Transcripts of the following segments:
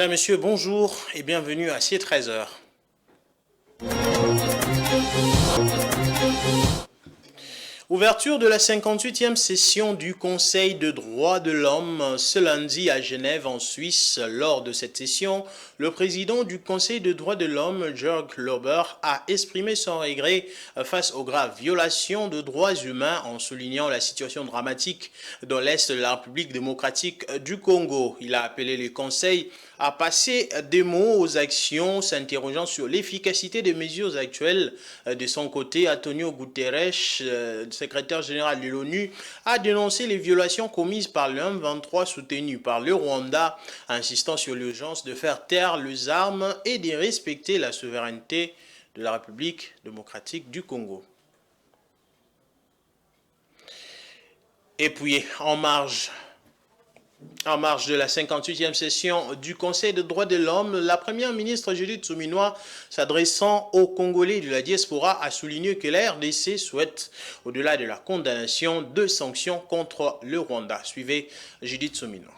Mesdames, Messieurs, bonjour et bienvenue à C13h. Ouverture de la 58e session du Conseil de droits de l'homme ce lundi à Genève en Suisse. Lors de cette session, le président du Conseil de droits de l'homme, Jörg Lauber, a exprimé son regret face aux graves violations de droits humains en soulignant la situation dramatique dans l'Est de la République démocratique du Congo. Il a appelé le Conseil à passer des mots aux actions, s'interrogeant sur l'efficacité des mesures actuelles. De son côté, Antonio Guterres, secrétaire général de l'ONU, a dénoncé les violations commises par le M23 soutenu par le Rwanda, insistant sur l'urgence de faire taire les armes et de respecter la souveraineté de la République démocratique du Congo. Et puis, en marge de la 58e session du Conseil des droits de l'homme, la première ministre Judith Suminwa, s'adressant aux Congolais de la diaspora, a souligné que la RDC souhaite, au-delà de la condamnation, de sanctions contre le Rwanda. Suivez Judith Suminwa.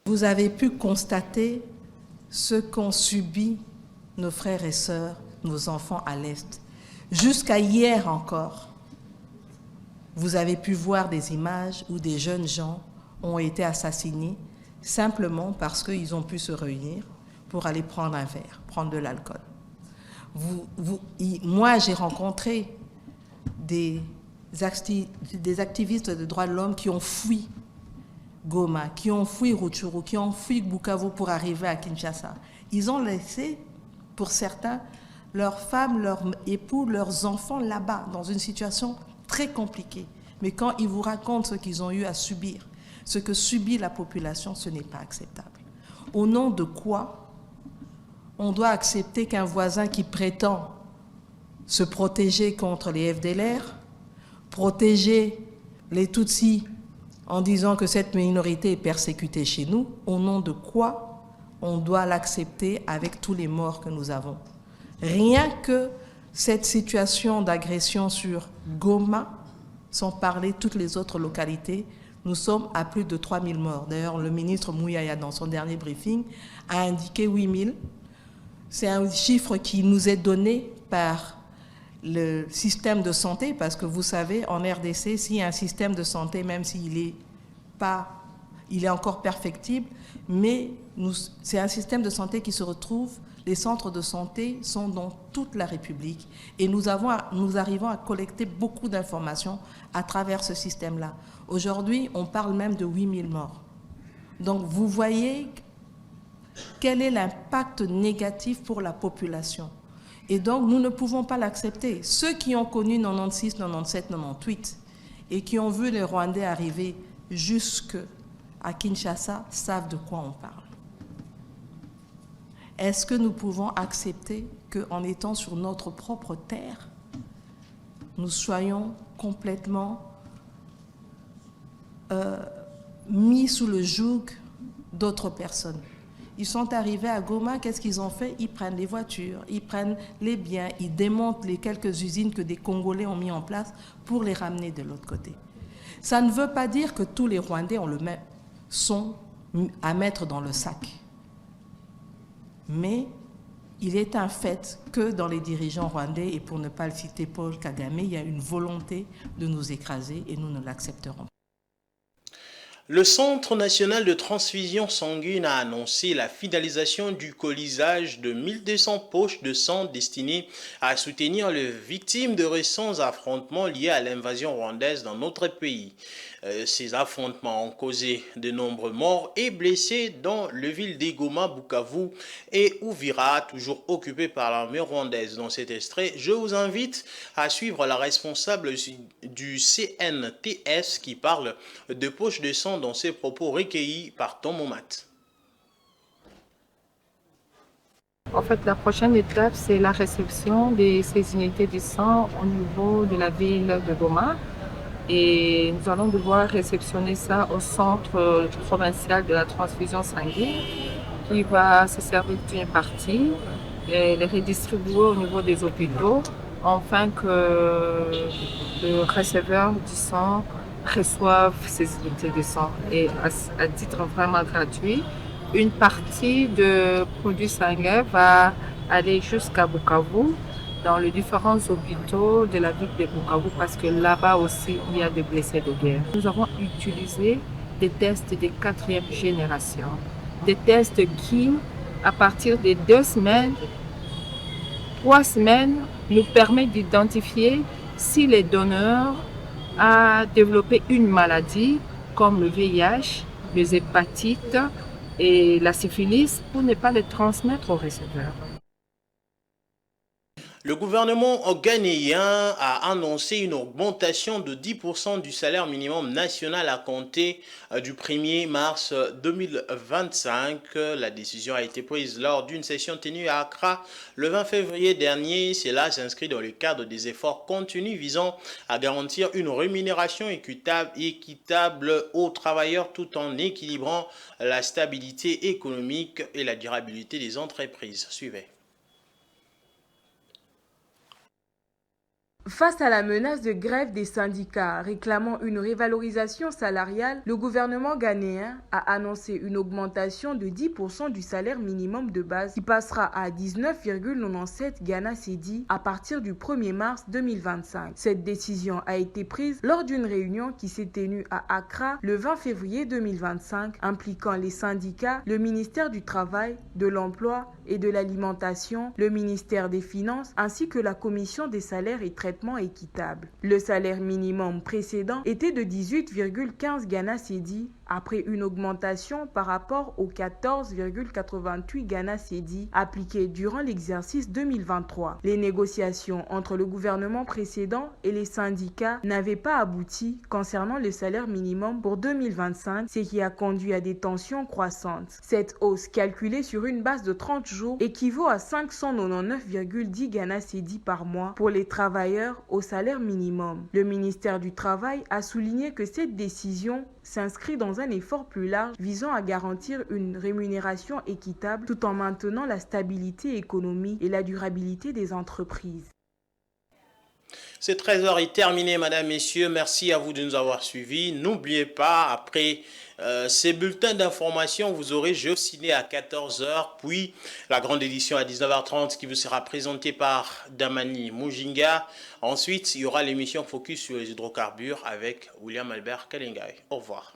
Vous avez pu constater ce qu'ont subi nos frères et sœurs, nos enfants à l'Est. Jusqu'à hier encore, vous avez pu voir des images où des jeunes gens ont été assassinés simplement parce qu'ils ont pu se réunir pour aller prendre un verre, prendre de l'alcool. Moi, j'ai rencontré des activistes de droits de l'homme qui ont fui Goma, qui ont fui Rutshuru, qui ont fui Bukavu pour arriver à Kinshasa. Ils ont laissé, pour certains, leurs femmes, leurs époux, leurs enfants là-bas, dans une situation très compliquée. Mais quand ils vous racontent ce qu'ils ont eu à subir, ce que subit la population, ce n'est pas acceptable. Au nom de quoi on doit accepter qu'un voisin qui prétend se protéger contre les FDLR, protéger les Tutsis en disant que cette minorité est persécutée chez nous, au nom de quoi on doit l'accepter avec tous les morts que nous avons? Rien que cette situation d'agression sur Goma, sans parler de toutes les autres localités, nous sommes à plus de 3000 morts. D'ailleurs, le ministre Mouyaya, dans son dernier briefing, a indiqué 8000. C'est un chiffre qui nous est donné par le système de santé, parce que vous savez, en RDC, s'il y a un système de santé, même s'il est encore perfectible, mais c'est un système de santé qui se retrouve, les centres de santé sont dans toute la République et nous arrivons à collecter beaucoup d'informations à travers ce système-là. Aujourd'hui, on parle même de 8000 morts. Donc, vous voyez quel est l'impact négatif pour la population. Et donc, nous ne pouvons pas l'accepter. Ceux qui ont connu 96, 97, 98 et qui ont vu les Rwandais arriver jusqu'à Kinshasa savent de quoi on parle. Est-ce que nous pouvons accepter qu'en étant sur notre propre terre, nous soyons complètement mis sous le joug d'autres personnes? Ils sont arrivés à Goma, qu'est-ce qu'ils ont fait? Ils prennent les voitures, ils prennent les biens, ils démontent les quelques usines que des Congolais ont mis en place pour les ramener de l'autre côté. Ça ne veut pas dire que tous les Rwandais sont à mettre dans le sac. Mais il est un fait que dans les dirigeants rwandais, et pour ne pas le citer Paul Kagame, il y a une volonté de nous écraser et nous ne l'accepterons pas. Le Centre national de transfusion sanguine a annoncé la finalisation du colisage de 1200 poches de sang destinées à soutenir les victimes de récents affrontements liés à l'invasion rwandaise dans notre pays. Ces affrontements ont causé de nombreux morts et blessés dans les villes d'Egoma, Bukavu et Uvira, toujours occupées par l'armée rwandaise. Dans cet extrait, je vous invite à suivre la responsable du CNTS qui parle de poches de sang dans ses propos recueillis par Tom Momat. En fait, la prochaine étape, c'est la réception de ces unités de sang au niveau de la ville de Goma. Et nous allons devoir réceptionner ça au centre provincial de la transfusion sanguine qui va se servir d'une partie et les redistribuer au niveau des hôpitaux afin que le receveur du sang reçoivent ces unités de sang. Et à titre vraiment gratuit, Une partie de produits sanguins va aller jusqu'à Bukavu, dans les différents hôpitaux de la ville de Bukavu, parce que là-bas aussi, il y a des blessés de guerre. Nous avons utilisé des tests de 4e génération. Des tests qui, à partir de 2 semaines, 3 semaines, nous permettent d'identifier si les donneurs ont développé une maladie comme le VIH, les hépatites et la syphilis pour ne pas les transmettre aux receveurs. Le gouvernement ghanéen a annoncé une augmentation de 10% du salaire minimum national à compter du 1er mars 2025. La décision a été prise lors d'une session tenue à Accra le 20 février dernier. Cela s'inscrit dans le cadre des efforts contenus visant à garantir une rémunération équitable aux travailleurs tout en équilibrant la stabilité économique et la durabilité des entreprises. Suivez. Face à la menace de grève des syndicats réclamant une révalorisation salariale, le gouvernement ghanéen a annoncé une augmentation de 10% du salaire minimum de base qui passera à 19,97 Ghana Cedi à partir du 1er mars 2025. Cette décision a été prise lors d'une réunion qui s'est tenue à Accra le 20 février 2025 impliquant les syndicats, le ministère du Travail, de l'Emploi et de l'Alimentation, le ministère des Finances ainsi que la Commission des salaires et traitements équitable. Le salaire minimum précédent était de 18,15 Ghana Cedi après une augmentation par rapport aux 14,88 Ghana Cedi appliqués durant l'exercice 2023. Les négociations entre le gouvernement précédent et les syndicats n'avaient pas abouti concernant le salaire minimum pour 2025, ce qui a conduit à des tensions croissantes. Cette hausse calculée sur une base de 30 jours équivaut à 599,10 Ghana Cedi par mois pour les travailleurs au salaire minimum. Le ministère du Travail a souligné que cette décision s'inscrit dans un effort plus large visant à garantir une rémunération équitable tout en maintenant la stabilité économique et la durabilité des entreprises. C'est 13h est terminé, mesdames, messieurs. Merci à vous de nous avoir suivis. N'oubliez pas, après ces bulletins d'information, vous aurez Géociné à 14h, puis la grande édition à 19h30 qui vous sera présentée par Damani Mujinga. Ensuite, il y aura l'émission Focus sur les hydrocarbures avec William Albert Kalingai. Au revoir.